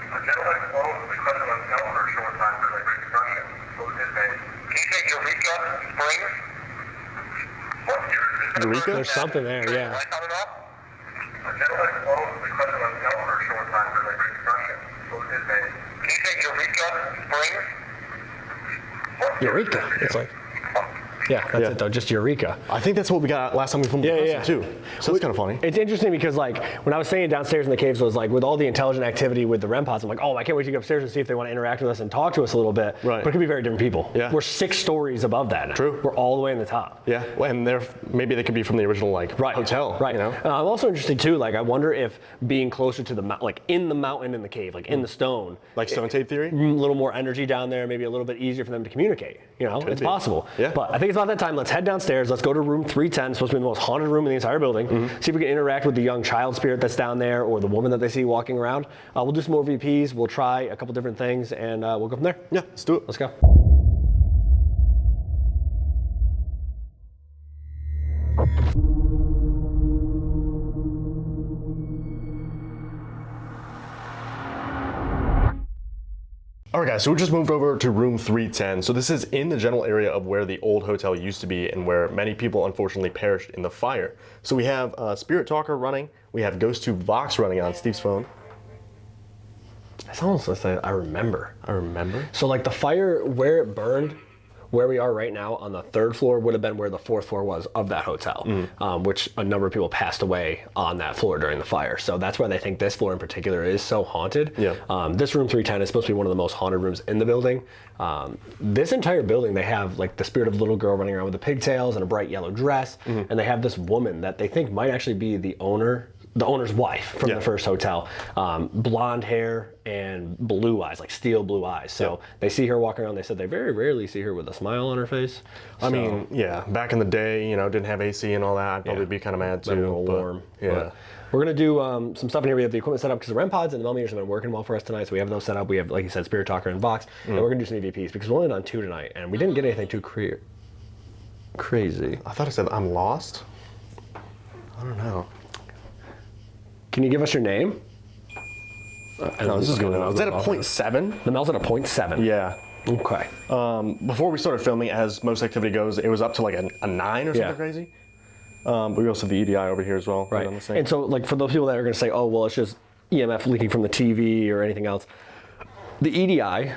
A gentleman owned the Crescent Hotel for a short time during the Great Depression. What was his name? Can you say Eureka Springs? What year is it? Eureka? There's something there, Turned the yeah. lights on and off? A gentleman owned the Crescent Hotel for a short time during the Great Depression. What was his name? Can you say Eureka Springs? What year is Eureka. it? It's like, yeah, that's Yeah. it though, just Eureka. I think that's what we got last time we filmed the Crescent too. So that's kind of funny. It's interesting because like when I was staying downstairs in the caves, I was like with all the intelligent activity with the REM pods, I'm like, oh, I can't wait to get upstairs and see if they want to interact with us and talk to us a little bit. Right. But it could be very different people. Yeah. We're 6 stories above that now. True. We're all the way in the top. Yeah, well, and maybe they could be from the original like hotel. Right. You know. I'm also interested too. Like, I wonder if being closer to the like in the mountain in the cave, like in the stone, Like Stone Tape Theory. a little more energy down there, maybe a little bit easier for them to communicate. You know, it's be. possible. Yeah. But I think it's about that time. Let's head downstairs. Let's go to room 310. It's supposed to be the most haunted room in the entire building. See if we can interact with the young child spirit that's down there or the woman that they see walking around. We'll do some more VPs. We'll try a couple different things and we'll go from there. Yeah, let's do it. Let's go. All right, guys, so we just moved over to room 310. So this is in the general area of where the old hotel used to be and where many people unfortunately perished in the fire. So we have Spirit Talker running. We have Ghost Tube Vox running on Steve's phone. It's almost like I remember. I remember. So like the fire where it burned where we are right now on the 3rd floor would have been where the 4th floor was of that hotel, which a number of people passed away on that floor during the fire. So that's why they think this floor in particular is so haunted. Yeah. This room 310 is supposed to be one of the most haunted rooms in the building. This entire building, they have like the spirit of a little girl running around with the pigtails and a bright yellow dress, and they have this woman that they think might actually be the owner's wife from the first hotel. Blonde hair and blue eyes, like steel blue eyes. So they see her walking around. They said they very rarely see her with a smile on her face. I mean, yeah, back in the day, didn't have AC and all that. I'd probably be kind of mad too. A little warm. Yeah. But we're going to do some stuff in here. We have the equipment set up because the REM pods and the millimeters have been working well for us tonight. So we have those set up. We have, like you said, Spirit Talker and Vox. And we're going to do some EVPs because we're only on 2 tonight. And we didn't get anything too crazy. I thought I said I'm lost. I don't know. Can you give us your name? No, this is going on. Is that a 0.7? The Mel's at a 0.7. Yeah. Okay. Before we started filming, as most activity goes, it was up to like a 9 or something crazy. But we also have the EDI over here as well. Right. And so, like, for those people that are going to say, oh, well, it's just EMF leaking from the TV or anything else, the EDI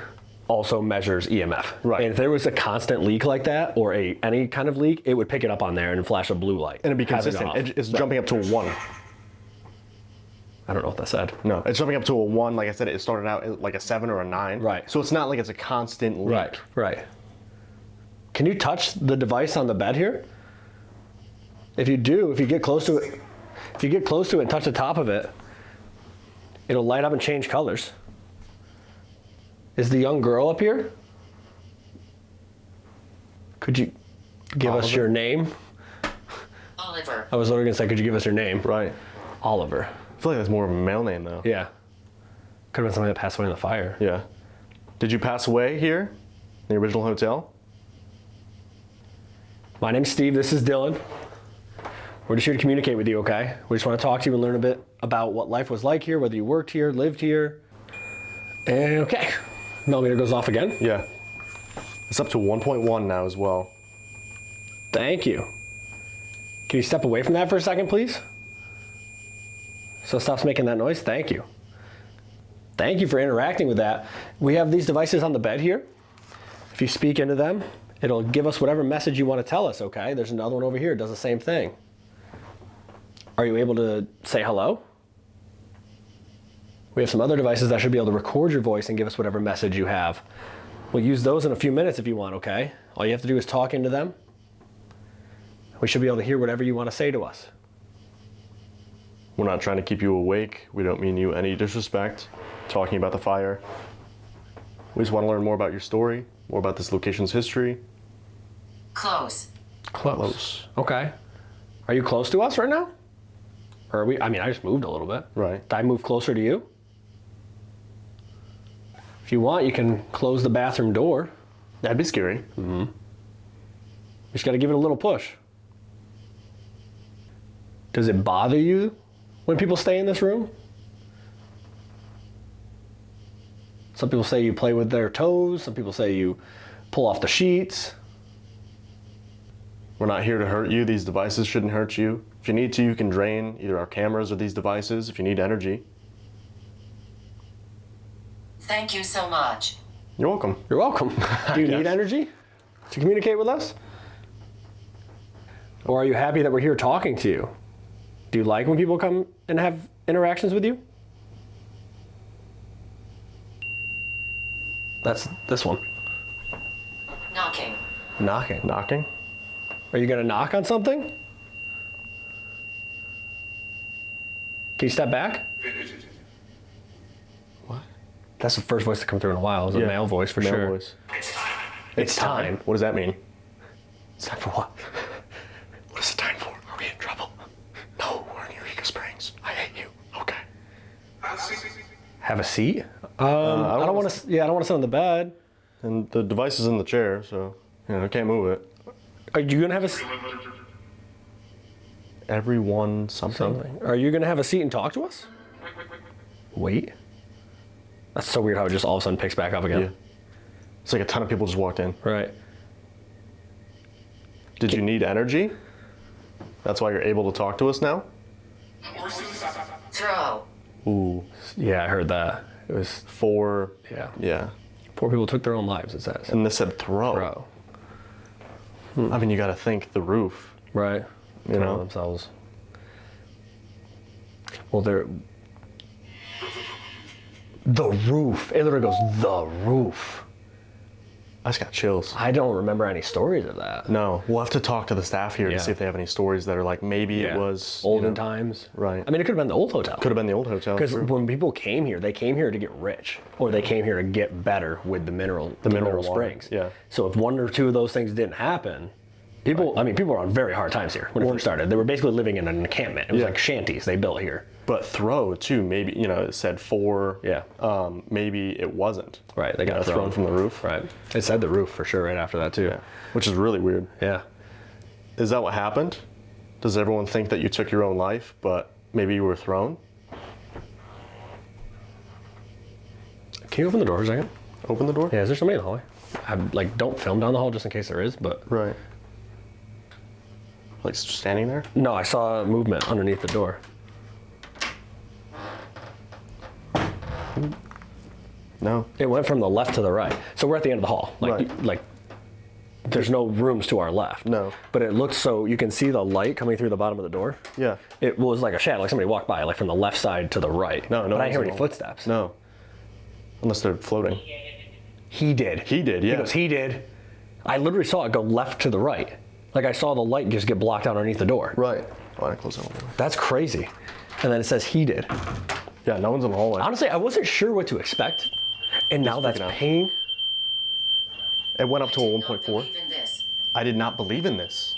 also measures EMF. Right. And if there was a constant leak like that or any kind of leak, it would pick it up on there and flash a blue light. And it'd be consistent. It's jumping up to a 1. I don't know what that said. No, it's jumping up to a 1. Like I said, it started out at like a 7 or a 9. Right. So it's not like it's a constant leak. Right. Can you touch the device on the bed here? If you do, if you get close to it and touch the top of it, it'll light up and change colors. Is the young girl up here? Could you give us your name? Oliver. I was literally going to say, could you give us your name? Right. Oliver. I feel like that's more of a male name though. Yeah. Could have been somebody that passed away in the fire. Yeah. Did you pass away here in the original hotel? My name's Steve. This is Dylan. We're just here to communicate with you, okay? We just want to talk to you and learn a bit about what life was like here, whether you worked here, lived here. And okay. Millimeter goes off again. Yeah. It's up to 1.1 now as well. Thank you. Can you step away from that for a second, please? So it stops making that noise. Thank you. Thank you for interacting with that. We have these devices on the bed here. If you speak into them, it'll give us whatever message you want to tell us, okay? There's another one over here. It does the same thing. Are you able to say hello? We have some other devices that should be able to record your voice and give us whatever message you have. We'll use those in a few minutes if you want, okay? All you have to do is talk into them. We should be able to hear whatever you want to say to us. We're not trying to keep you awake. We don't mean you any disrespect. Talking about the fire. We just want to learn more about your story, more about this location's history. Close. Close. Okay. Are you close to us right now? Or are we? I mean, I just moved a little bit. Right. Did I move closer to you? If you want, you can close the bathroom door. That'd be scary. Mm-hmm. You just got to give it a little push. Does it bother you when people stay in this room? Some people say you play with their toes. Some people say you pull off the sheets. We're not here to hurt you. These devices shouldn't hurt you. If you need to, you can drain either our cameras or these devices if you need energy. Thank you so much. You're welcome. You're welcome. Do you need energy to communicate with us? Or are you happy that we're here talking to you? Do you like when people come and have interactions with you? That's this one. Knocking. Knocking. Knocking? Are you gonna knock on something? Can you step back? What? That's the first voice to come through in a while. It's a male voice for Male sure. voice. It's time. What does that mean? It's time for what? What is it time for? Are we in trouble? No, we're in Eureka Springs. I hate you. Okay. Have a seat? I don't want to. Yeah, I don't want to sit on the bed. And the device is in the chair, so I can't move it. Are you gonna have a seat? Everyone something. Are you gonna have a seat and talk to us? Wait. That's so weird how it just all of a sudden picks back up again. Yeah. It's like a ton of people just walked in. Right. Did you need energy? That's why you're able to talk to us now? Throw. Ooh. Yeah, I heard that. It was 4. yeah. Yeah. 4 people took their own lives. It says. And this said throw. Throw. I mean, you got to think the roof. Right. You know? themselves. Well, they're... The roof. It literally goes, the roof. I just got chills. I don't remember any stories of that. No, we'll have to talk to the staff here Yeah. to see if they have any stories that are like, maybe it was... you olden know, times. Right. I mean, it could have been the old hotel. Could have been the old hotel. Because true. when people came here, they came here to get rich, or they came here to get better with the mineral mineral water, springs. yeah. So if one or two of those things didn't happen, people were on very hard times here when it first started. They were basically living in an encampment. It was Yeah. like shanties they built here. But throw, too, maybe, you know, it said 4. Yeah. Maybe it wasn't. Right. They got thrown from the roof. Right. It said the roof for sure right after that too. Yeah. Which is really weird. Yeah. Is that what happened? Does everyone think that you took your own life, but maybe you were thrown? Can you open the door for a second? Open the door? Yeah. Is there somebody in the hallway? Don't film down the hall just in case there is, but. Right. Like standing there? No, I saw movement underneath the door. No. It went from the left to the right. So we're at the end of the hall. Like there's no rooms to our left. No. But it looks so you can see the light coming through the bottom of the door. Yeah. It was like a shadow, like somebody walked by, like from the left side to the right. No, But I didn't hear one's any in the- footsteps. No. Unless they're floating. He did. He did, yeah. He goes, he did. I literally saw it go left to the right. Like I saw the light just get blocked out underneath the door. Right. Why not close that one? That's crazy. And then it says he did. Yeah, no one's in the hallway. Honestly, I wasn't sure what to expect. And now that's freaking out. paying. It went up to a I did not 1.4. believe in this. I did not believe in this.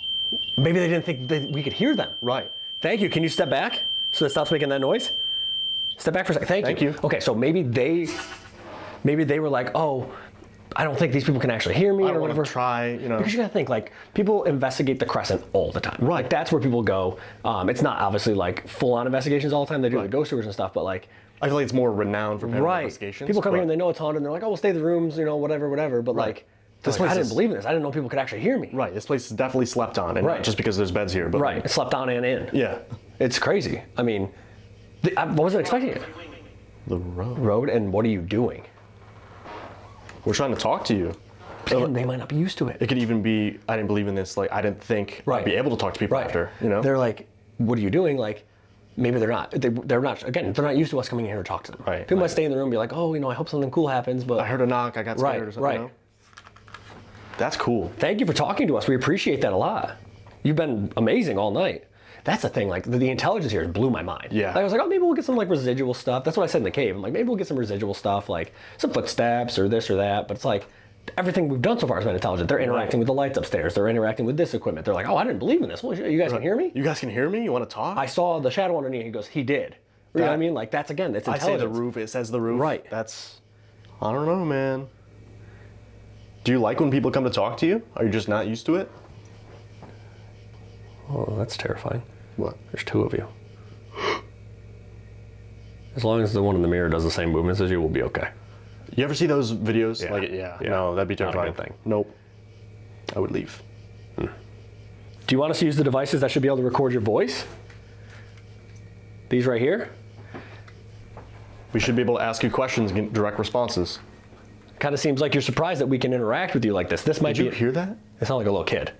Maybe they didn't think that we could hear them. Right. Thank you. Can you step back so it stops making that noise? Step back for a second. Thank you. you. Okay, so maybe they were like, oh, I don't think these people can actually hear me I or don't want whatever. to try, you know. Because you gotta think, like, people investigate the Crescent all the time. Right. Like, that's where people go. It's not obviously like full-on investigations all the time. They do the ghost tours and stuff, but like, I feel like it's more renowned for paranormal right. investigations. People come but- here and they know it's haunted and they're like, oh, we'll stay in the rooms, you know, whatever. But like, This this place I didn't is- believe in this. I didn't know people could actually hear me. Right, this place is definitely slept on, and Right. not just because there's beds here, but Right. like, It slept on and in. yeah, It's crazy. I mean, I wasn't expecting it. the road. Road, and what are you doing? We're trying to talk to you. And they might not be used to it. It could even be, I didn't believe in this. Like, I didn't think Right. I'd be able to talk to people after. You know, They're like, what are you doing? Like, maybe they're not. They're not. Again, they're not used to us coming in here to talk to them. Right, People right. might stay in the room and be like, oh, you know, I hope something cool happens. But I heard a knock. I got scared or something. right. You know? That's cool. Thank you for talking to us. We appreciate that a lot. You've been amazing all night. That's the thing. Like the intelligence here blew my mind. Yeah. Like, I was like, oh, maybe we'll get some like residual stuff. That's what I said in the cave. I'm like, maybe we'll get some residual stuff, like some footsteps or this or that. But it's like everything we've done so far has been intelligent. They're interacting with the lights upstairs. They're interacting with this equipment. They're like, oh, I didn't believe in this. Holy shit, you guys can hear me? You guys can hear me? You want to talk? I saw the shadow underneath. He goes, he did. You know what I mean? Like that's again, it's I intelligence. say the roof. It says the roof. Right. That's, I don't know, man. Do you like when people come to talk to you? Are you just not used to it? Oh, that's terrifying. What? There's two of you. As long as the one in the mirror does the same movements as you, we'll be okay. You ever see those videos? Yeah. Like, Yeah. no, that'd be Not a terrifying. good thing. Nope. I would leave. Do you want us to use the devices that should be able to record your voice? These right here? We should be able to ask you questions and get direct responses. Kind of seems like you're surprised that we can interact with you like this. This might Did be. you hear that? It sounded like a little kid.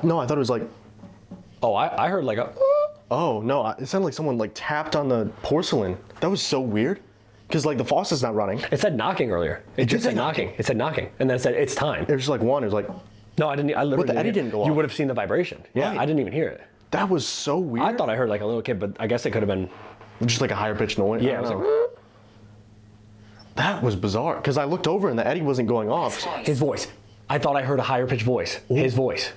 No, I thought it was like, Oh, I heard like a. oh no, it sounded like someone like tapped on the porcelain. That was so weird. Because like the faucet's not running. It said knocking earlier. It just say said knocking. It said knocking, and then it said it's time. It was just like one. It was like, No, I didn't. I literally. the Eddie hear- didn't go You off. would have seen the vibration. Yeah, Right. I didn't even hear it. that was so weird. I thought I heard like a little kid, but I guess it could have been. Just like a higher pitched noise. I Yeah, it don't was know. like. That was bizarre. Because I looked over and the Eddie wasn't going off. His voice. I thought I heard a higher pitched voice. His voice.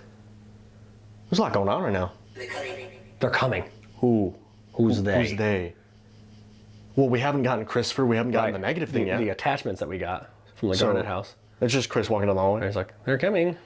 There's a lot going on right now. They're coming. Who? Who's they? Who's they? Well, we haven't gotten Christopher. We haven't gotten the negative thing yet. The attachments that we got from the So- Garnet house. It's just Chris walking down the hallway. He's like, they're coming.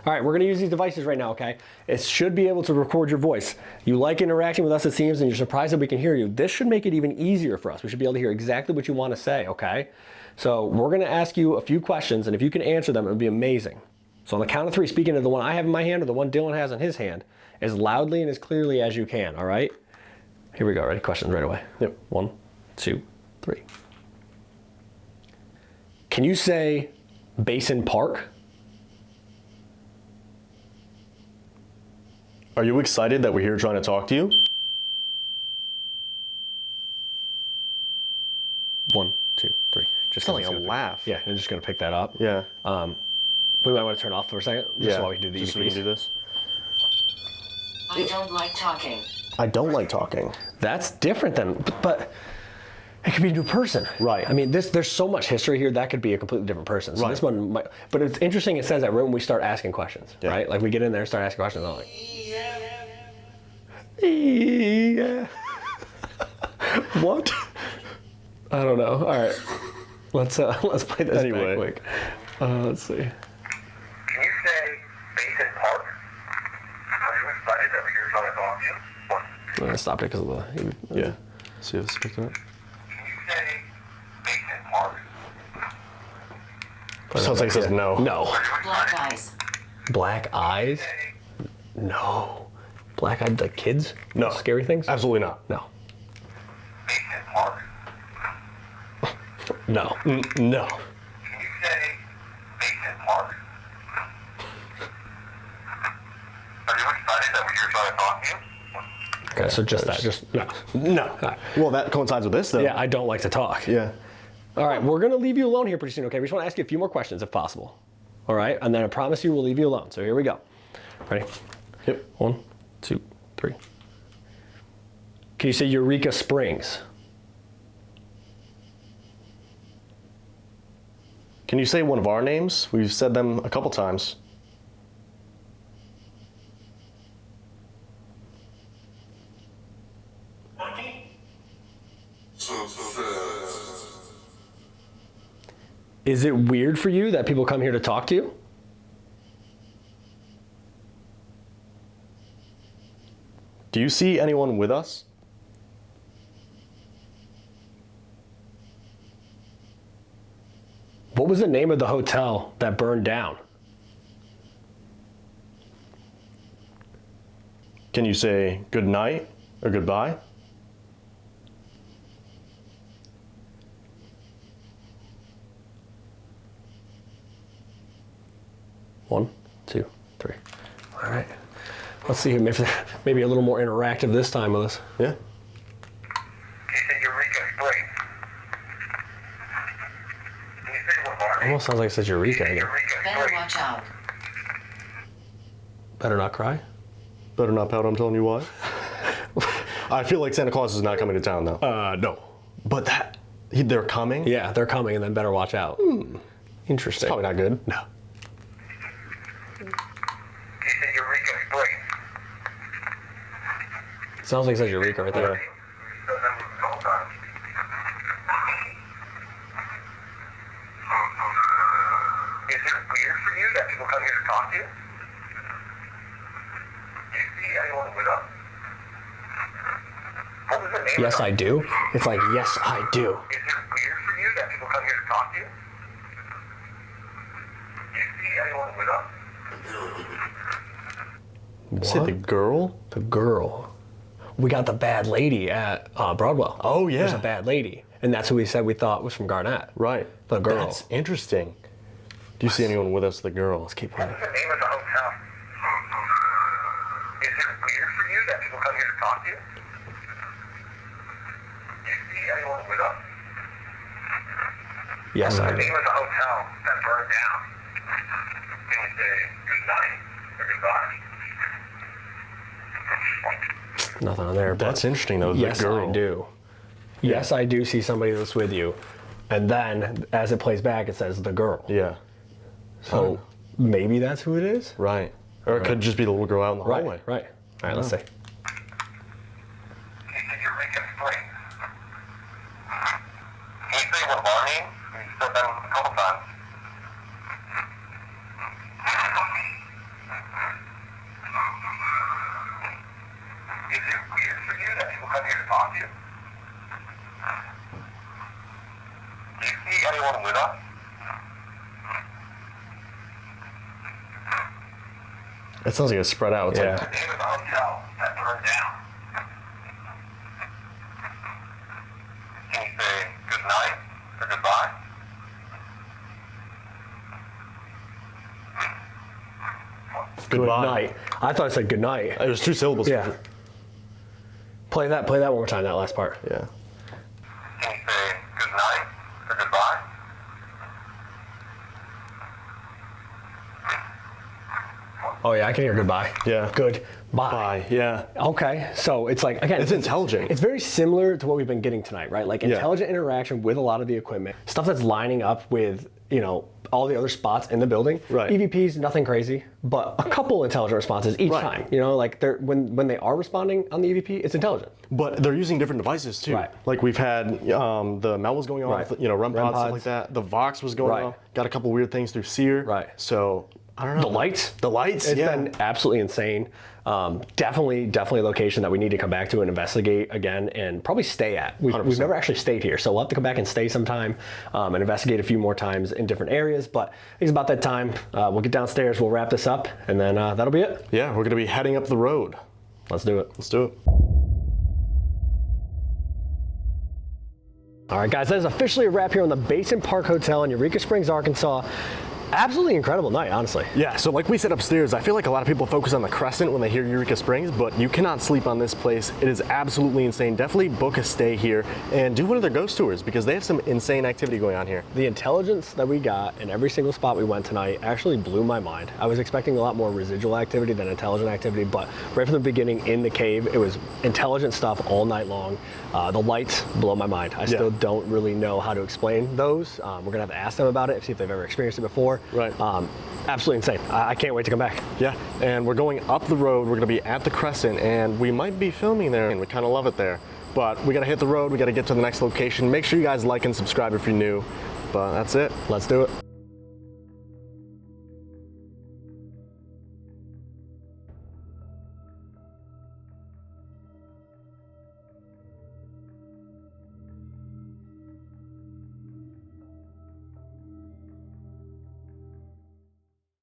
All right, we're gonna use these devices right now, okay? It should be able to record your voice. You like interacting with us, it seems, and you're surprised that we can hear you. This should make it even easier for us. We should be able to hear exactly what you want to say, okay? So we're gonna ask you a few questions, and if you can answer them, it would be amazing. So on the count of three, speaking of the one I have in my hand or the one Dylan has in his hand, as loudly and as clearly as you can, all right? Here we go, ready? Questions right away. Yep. 1, 2, 3. Can you say Basin Park? Are you excited that we're here trying to talk to you? 1, 2, 3. Just Sounds like it's a gonna laugh. Yeah, I'm just gonna pick that up. Yeah. We might want to turn it off for a second. Just while we do the just so we can do this. I don't like talking. I don't like talking. That's different than, but it could be a new person. Right. I mean, there's so much history here that could be a completely different person. So Right. this one might, but it's interesting. It says that right when we start asking questions, Yeah. right? Like we get in there and start asking questions. I'm like, yeah. What? I don't know. All right, let's play this Anyway. back quick. Let's see. Can you say Basin Park? Are you excited that we're here trying to talk to you? What? I'm gonna stop it because of the. Yeah. See if it's picked up. Can you say Basin Park? Sounds like it says no. No. Black eyes. Black eyes? No. Black eyed like kids? No. Scary things? Absolutely not. No. Basin Park. No. No. Can you say Basin Park? Are you excited that we're here trying to talk to you? Okay, so just that. Just no. No. Well, that coincides with this, though. Yeah, I don't like to talk. Yeah. All right, we're gonna leave you alone here pretty soon. Okay, we just want to ask you a few more questions if possible. All right, and then I promise you we'll leave you alone. So here we go. Ready? Yep. 1, 2, 3. Can you say Eureka Springs? Can you say one of our names? We've said them a couple times. Is it weird for you that people come here to talk to you? Do you see anyone with us? What was the name of the hotel that burned down? Can you say good night or goodbye? One, 2, 3. All right. Let's see. Maybe a little more interactive this time with us. Yeah. You said Eureka Springs. Can you say what our name? Almost sounds like it says Eureka again. Eureka Better Springs. watch out. Better not cry. Better not pout, I'm telling you why. I feel like Santa Claus is not coming to town, though. No. But they're coming? Yeah, they're coming, and then better watch out. Interesting. Probably not good. No. You said Eureka Springs. Sounds like it says Eureka right there. We've said that a couple times. Is it weird for you that people come here to talk to you? Do you see anyone with us? What was the name Yes, of the... I do. It's like, yes, I do. Is it weird for you that people come here to talk to you? Do you see anyone with us? Say the girl? The girl. We got the bad lady at Broadwell. Oh, yeah. There's a bad lady. And that's who we said we thought was from Garnett. Right. The girl. That's interesting. Do you see anyone with us, the girl? Let's keep What going. is the name of the hotel? Is it weird for you that people come here to talk to you? Do you see anyone with us? Yes, The I do. name of the hotel that burned down. Can you say good night or goodbye? Nothing on there. But That's interesting, though. yes, the girl. I do. Yes, I do see somebody that's with you. And then, as it plays back, it says the girl. Yeah. So maybe that's who it is? Right. Or it could just be the little girl out in the hallway. Right. All right, let's see. You said Eureka Springs. Can you say one of our names? We've said that a couple times. Is it weird for you that people come here to talk to you? Do you see anyone with us? It sounds like it's spread out. It's Yeah. like, The name of the hotel that burned down. Can you say good night or goodbye? Goodbye. night. I thought it said good night. There's 2 syllables. Yeah. Play that one more time, that last part. Yeah. Can you say good night or goodbye? Oh yeah, I can hear goodbye. Yeah. Good. Bye. Bye. Yeah. Okay, so it's like, again, It's intelligent. It's very similar to what we've been getting tonight, right? Like intelligent interaction with a lot of the equipment, stuff that's lining up with, you know, all the other spots in the building. Right. EVPs, nothing crazy, but a couple intelligent responses each Right. time. You know, like they're when they are responding on the EVP, it's intelligent. But they're using different devices too. Right. Like we've had the Mel was going on, Right. you know, REM pods, stuff pods. like that. The Vox was going Right. on. Got a couple weird things through Sear. Right. So I don't know. The lights. The lights. It's yeah. been absolutely insane. Definitely a location that we need to come back to and investigate again and probably stay at. We've 100%. never actually stayed here, so we'll have to come back and stay sometime and investigate a few more times in different areas. But I think it's about that time. We'll get downstairs, we'll wrap this up, and then that'll be it. Yeah, we're gonna be heading up the road. Let's do it. Let's do it. All right, guys, that is officially a wrap here on the Basin Park Hotel in Eureka Springs, Arkansas. Absolutely incredible night, honestly. Yeah, so like we said upstairs, I feel like a lot of people focus on the Crescent when they hear Eureka Springs, but you cannot sleep on this place. It is absolutely insane. Definitely book a stay here and do one of their ghost tours because they have some insane activity going on here. The intelligence that we got in every single spot we went tonight actually blew my mind. I was expecting a lot more residual activity than intelligent activity, but right from the beginning in the cave, it was intelligent stuff all night long. The lights blow my mind. I still don't really know how to explain those. We're gonna have to ask them about it, see if they've ever experienced it before. Right. Absolutely insane. I can't wait to come back. Yeah, and we're going up the road. We're gonna be at the Crescent and we might be filming there and we kind of love it there. But we gotta hit the road, we gotta get to the next location. Make sure you guys like and subscribe if you're new. But that's it. Let's do it.